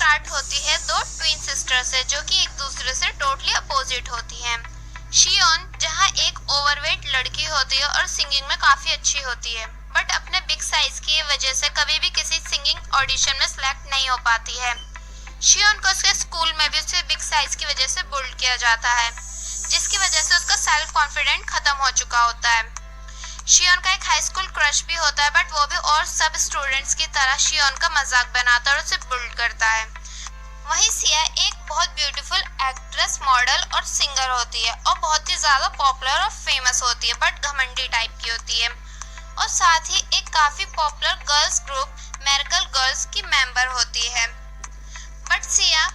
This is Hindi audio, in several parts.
स्टार्ट होती है दो ट्विन सिस्टर से जो कि एक दूसरे से टोटली अपोजिट होती हैं। शियोन जहां एक ओवरवेट लड़की होती है और सिंगिंग में काफी अच्छी होती है, बट अपने बिग साइज की वजह से कभी भी किसी सिंगिंग ऑडिशन में सिलेक्ट नहीं हो पाती है। शियोन को उसके स्कूल में भी उसे बिग साइज की वजह से बुल्ड किया जाता है, जिसकी वजह से उसका सेल्फ कॉन्फिडेंट खत्म हो चुका होता है। शियोन का एक हाई स्कूल क्रश भी होता है, बट वो भी और सब स्टूडेंट्स की तरह शियोन का मजाक बनाता है और उसे बुल्ड करता है। वहीं सिया एक बहुत ब्यूटीफुल एक्ट्रेस, मॉडल और सिंगर होती है और बहुत ही ज्यादा पॉपुलर और फेमस होती है, बट घमंडी टाइप की होती है और साथ ही एक काफी popular girls group miracle girls की मेंबर होती है। बट सिया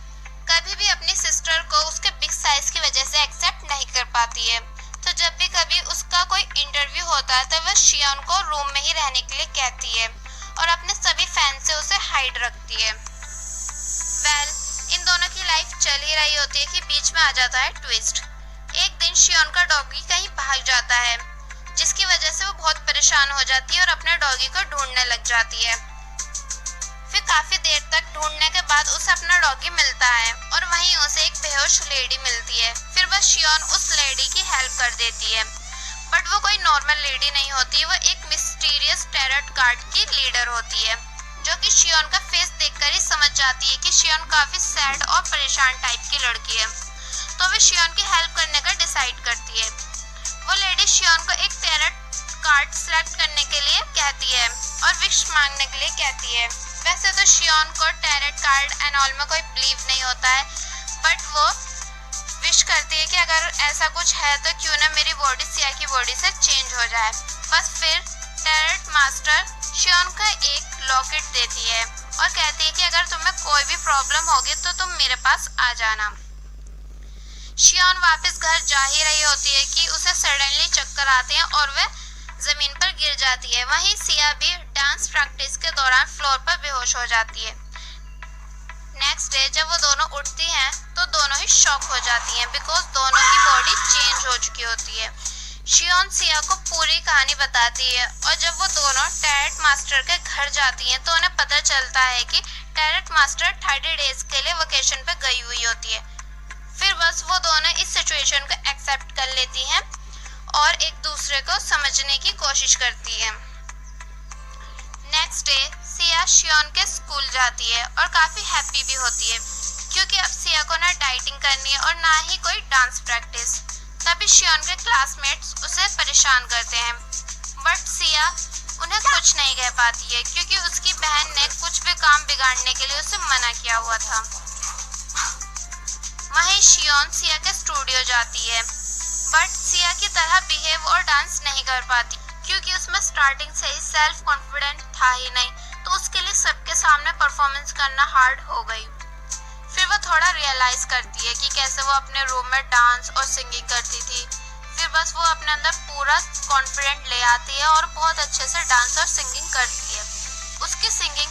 कभी भी अपनी सिस्टर को उसके बिग साइज की वजह से एक्सेप्ट नहीं कर पाती है, तो जब भी कभी उसका कोई इंटरव्यू होता है तो वह शियोन को रूम में ही रहने के लिए कहती है और अपने सभी फैन से उसे हाइड रखती है। इन दोनों की लाइफ चल ही रही होती है कि बीच में आ जाता है ट्विस्ट। एक दिन शियोन का डॉगी कहीं भाग जाता है, जिसकी वजह से वो बहुत परेशान हो जाती है और अपने डॉगी को ढूंढने लग जाती है। फिर काफी देर तक ढूंढने के बाद उसे अपना डॉगी मिलता है और वहीं उसे एक बेहोश लेडी मिलती है। फिर बस शियोन उस लेडी की हेल्प कर देती है, बट वो कोई नॉर्मल लेडी नहीं होती, वो एक मिस्टीरियस टैरोट कार्ड की लीडर होती है, जो कि शियोन का फेस देखकर ही समझ जाती है कि शियोन काफी सैड और परेशान टाइप की लड़की है, तो वे शियोन की हेल्प करने का डिसाइड करती है। वो लेडी शियोन को एक टैरोट कार्ड सिलेक्ट करने के लिए कहती है और विश मांगने के लिए कहती है। वैसे तो शियोन को टैरोट कार्ड एंड ऑल में कोई बिलीव नहीं होता है, बट वो विश करती है कि अगर ऐसा कुछ है तो क्यों ना मेरी बॉडी सिया की बॉडी से चेंज हो जाए। बस फिर टैरोट मास्टर शियोन को एक लॉकेट देती है और कहती है कि अगर तुम्हें कोई भी प्रॉब्लम होगी तो तुम मेरे पास आ जाना। शियोन वापस घर जा ही रही होती है कि उसे सडनली चक्कर आते हैं और वह जमीन पर गिर जाती है। वहीं सिया भी डांस प्रैक्टिस के दौरान फ्लोर पर बेहोश हो जाती है। नेक्स्ट डे जब वो दोनों उठती हैं तो दोनों ही शॉक हो जाती हैं, बिकॉज दोनों की बॉडी चेंज हो चुकी होती है। शियोन सिया को पूरी कहानी बताती है और जब वो दोनों टैरोट मास्टर के घर जाती हैं तो उन्हें पता चलता है कि टैरोट मास्टर 30 डेज के लिए वेकेशन पे गई हुई होती है। फिर बस वो दोनों इस सिचुएशन को एक्सेप्ट कर लेती हैं और एक दूसरे को समझने की कोशिश करती है। नेक्स्ट डे सिया शियोन के स्कूल जाती है और काफी हैप्पी भी होती है, क्योंकि अब सिया को ना डाइटिंग करनी है और ना ही कोई डांस प्रैक्टिस। तभी शियोन के क्लासमेट्स उसे परेशान करते हैं, बट सिया उन्हें कुछ नहीं कह पाती है क्योंकि उसकी बहन ने कुछ भी काम बिगाड़ने के लिए उसे मना किया हुआ था। वहीं शियोन सिया के स्टूडियो जाती है, बट सिया की तरह बिहेव और डांस नहीं कर पाती क्योंकि उसमें स्टार्टिंग से ही सेल्फ कॉन्फिडेंट था ही नहीं, तो उसके लिए सबके सामने परफॉर्मेंस करना हार्ड हो गई। फिर वो थोड़ा रियलाइज करती है कि कैसे वो अपने रूम में डांस और सिंगिंग करती थी। फिर बस वो अपने अंदर पूरा कॉन्फिडेंट ले आती है और बहुत अच्छे से डांस और सिंगिंग करती है। उसकी सिंगिंग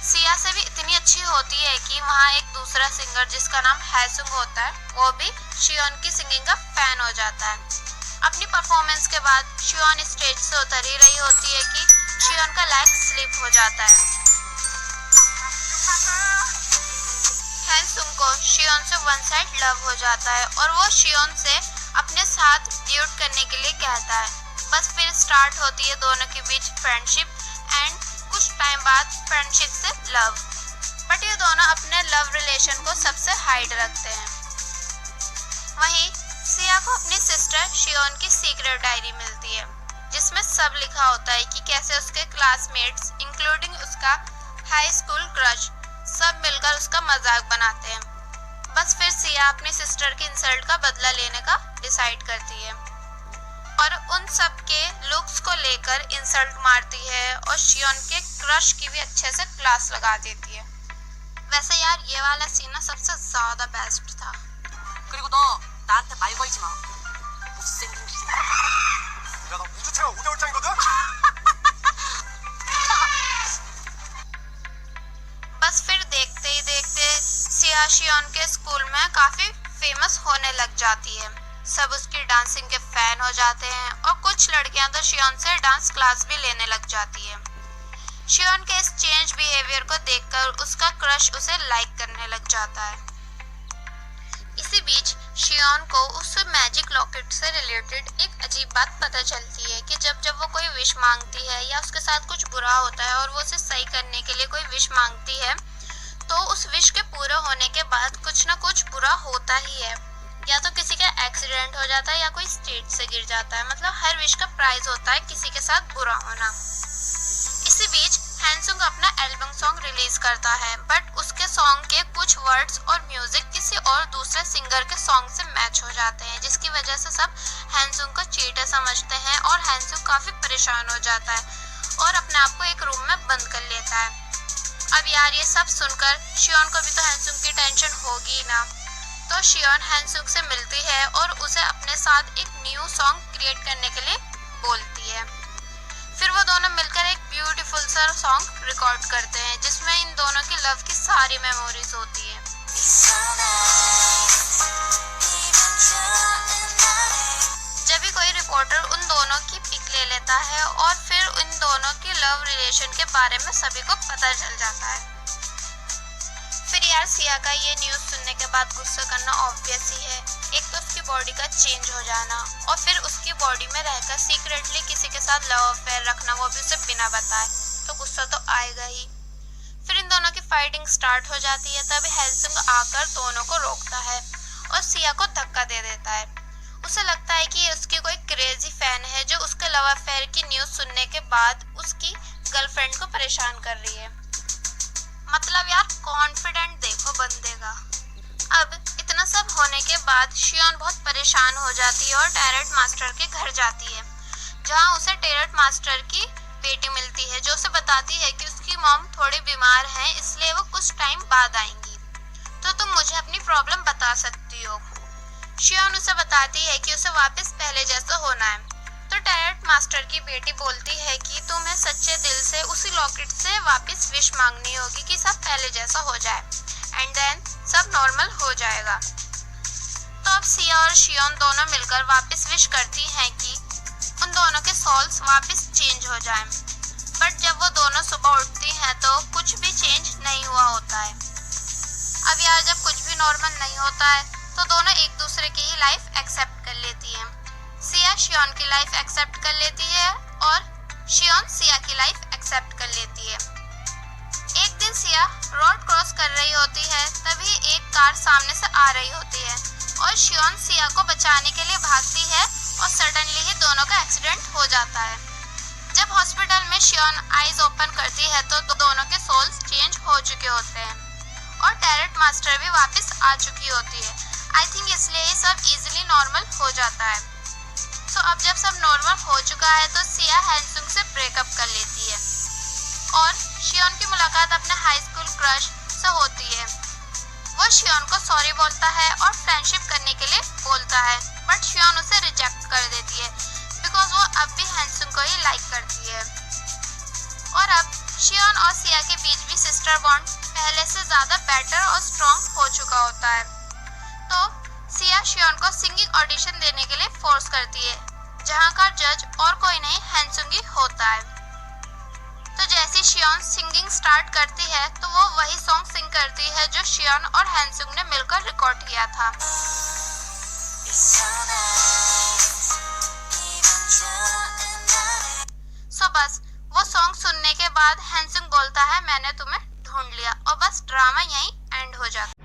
सिया से भी इतनी अच्छी होती है कि वहाँ एक दूसरा सिंगर जिसका नाम हैसुंग होता है, वो भी शियोन की सिंगिंग का फैन हो जाता है। अपनी परफॉर्मेंस के बाद शियोन स्टेज से उतर ही रही होती है कि शियोन का लेग स्लिप हो जाता है। हैसुंग को शियोन से वन साइड लव हो जाता है और वो शियोन से अपने साथ ड्यूट करने के लिए कहता है। बस फिर स्टार्ट होती है दोनों के बीच फ्रेंडशिप एंड कुछ टाइम बाद फ्रेंडशिप से लव, बट ये दोनों अपने लव रिलेशन को सबसे हाइड रखते हैं। वहीं सिया को अपनी सिस्टर शियोन की सीक्रेट डायरी मिलती है, जिसमें सब लिखा होता है कि कैसे उसके क्लासमेट्स इंक्लूडिंग उसका हाई स्कूल क्रश सब मिलकर उसका मजाक बनाते हैं। बस फिर सिया अपनी सिस्टर की इंसल्ट का बदला लेने का डिसाइड करती है और उन सब के लुक्स को लेकर इंसल्ट मारती है और शियोन के क्रश की भी अच्छे से क्लास लगा देती है। वैसे यार ये वाला सीन ना सबसे ज्यादा बेस्ट था। 그리고 너 나한테 말 걸지 마. 못생긴 게. 야, 나 우주체가 5개월장이거든? बस फिर देखते ही देखते सिया शियोन के स्कूल में काफी फेमस होने लग जाती है। सब उसकी डांसिंग के फैन हो जाते हैं और कुछ लड़कियां तो शियोन से डांस क्लास भी लेने लग जाती है। शियोन के इस चेंज बिहेवियर को देखकर उसका क्रश उसे लाइक करने लग जाता है। इसी बीच शियोन को उस मैजिक लॉकेट से रिलेटेड एक अजीब बात पता चलती है कि जब जब वो कोई विश मांगती है या उसके साथ कुछ बुरा होता है और वो उसे सही करने के लिए कोई विश मांगती है तो उस विश के पूरा होने के बाद कुछ ना कुछ बुरा होता ही है। या तो किसी का एक्सीडेंट हो जाता है या कोई स्टेज से गिर जाता है। मतलब हर विश का प्राइस होता है किसी के साथ बुरा होना। इसी बीच हैंसुंग अपना एल्बम सॉन्ग रिलीज करता है बट उसके सॉन्ग के कुछ वर्ड्स और म्यूजिक किसी और दूसरे सिंगर के सॉन्ग से मैच हो जाते हैं, जिसकी वजह से सब हैंसुंग को चीटर समझते हैं और हैंसुंग काफी परेशान हो जाता है और अपने आप को एक रूम में बंद कर लेता है। अब यार ये सब सुनकर शियोन को भी तो हैंसुंग की टेंशन होगी ना, तो शियोन हैंसुंग से मिलती है और उसे अपने साथ एक न्यू सॉन्ग क्रिएट करने के लिए बोलती है। फिर वो दोनों मिलकर एक ब्यूटीफुल सा सॉन्ग रिकॉर्ड करते हैं जिसमें इन दोनों की लव की सारी मेमोरीज होती है। जब भी कोई रिपोर्टर उन दोनों की पिक ले लेता है और फिर इन दोनों की लव रिलेशन के बारे में सभी को पता चल जाता है। फिर यार सिया का ये न्यूज़ सुनने के बाद गुस्सा करना ऑब्वियस ही है। एक तो उसकी बॉडी का चेंज हो जाना और फिर उसकी बॉडी में रहकर सीक्रेटली किसी के साथ लव अफेयर रखना, वो भी उसे बिना बताए, तो गुस्सा तो आएगा ही। फिर इन दोनों की फाइटिंग स्टार्ट हो जाती है। तब हैंसुंग आकर दोनों को रोकता है और सिया को धक्का दे देता है। उसे लगता है कि ये उसकी कोई क्रेजी फैन है जो उसके लव अफेयर की न्यूज़ सुनने के बाद उसकी गर्लफ्रेंड को परेशान कर रही है। मतलब यार कॉन्फिडेंट देखो बंदे का। अब इतना सब होने के बाद शियोन बहुत परेशान हो जाती है और टैरेट मास्टर के घर जाती है, जहां उसे टैरेट मास्टर की बेटी मिलती है जो उसे बताती है कि उसकी मॉम थोड़ी बीमार है, इसलिए वो कुछ टाइम बाद आएंगी, तो तुम मुझे अपनी प्रॉब्लम बता सकती हो। शियोन उसे बताती है कि उसे वापस पहले जैसा होना है, तो टैरेट मास्टर की बेटी बोलती है कि तुम्हें सच्चे दिल से उसी लॉकेट से वापस विश मांगनी होगी कि सब पहले जैसा हो जाए एंड देन सब नॉर्मल हो जाएगा। तो अब सिया और शियोन दोनों मिलकर वापस विश करती हैं कि उन दोनों के सोल्स वापस चेंज हो जाएं। बट जब वो दोनों सुबह उठती हैं तो कुछ भी चेंज नहीं हुआ होता है। अब यार जब कुछ भी नॉर्मल नहीं होता है तो दोनों एक दूसरे की ही लाइफ एक्सेप्ट कर लेती हैं। सिया शियोन की लाइफ एक्सेप्ट कर लेती है और शियोन सिया की लाइफ एक्सेप्ट कर लेती है। एक दिन सिया रोड क्रॉस कर रही होती है, तभी एक कार सामने से आ रही होती है और शियोन सिया को बचाने के लिए भागती है और सडनली ही दोनों का एक्सीडेंट हो जाता है। जब हॉस्पिटल में शियोन आईज ओपन करती है तो दोनों के सोल्स चेंज हो चुके होते हैं और टैरेट मास्टर भी वापस आ चुकी होती है। आई थिंक इसलिए ये सब इजीली नॉर्मल हो जाता है। तो अब जब सब नॉर्मल हो चुका है तो सिया हैंसुंग से ब्रेकअप कर लेती है और शियोन की मुलाकात अपने हाई स्कूल क्रश से होती है। वो शियोन को सॉरी बोलता है और फ्रेंडशिप करने के लिए बोलता है, बट शियोन उसे रिजेक्ट कर देती है बिकॉज वो अब भी हैंसुंग को ही लाइक करती है। और अब शियोन और सिया के बीच भी सिस्टर बॉन्ड पहले से ज़्यादा बेटर और स्ट्रॉन्ग हो चुका होता है। तो सिया शियोन को सिंगिंग ऑडिशन देने के लिए फोर्स करती है, जहां का जज और कोई नहीं हैंसुंग ही होता है। तो जैसे शियोन सिंगिंग स्टार्ट करती है तो वो वही सॉन्ग सिंग करती है जो शियोन और हैंसुंग ने मिलकर रिकॉर्ड किया था। सो बस वो सॉन्ग सुनने के बाद हैंसुंग बोलता है मैंने तुम्हें ढूंढ लिया और बस ड्रामा यहीं एंड हो जाता है।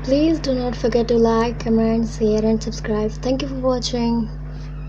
Please do not forget to like, comment, share and subscribe. Thank you for watching.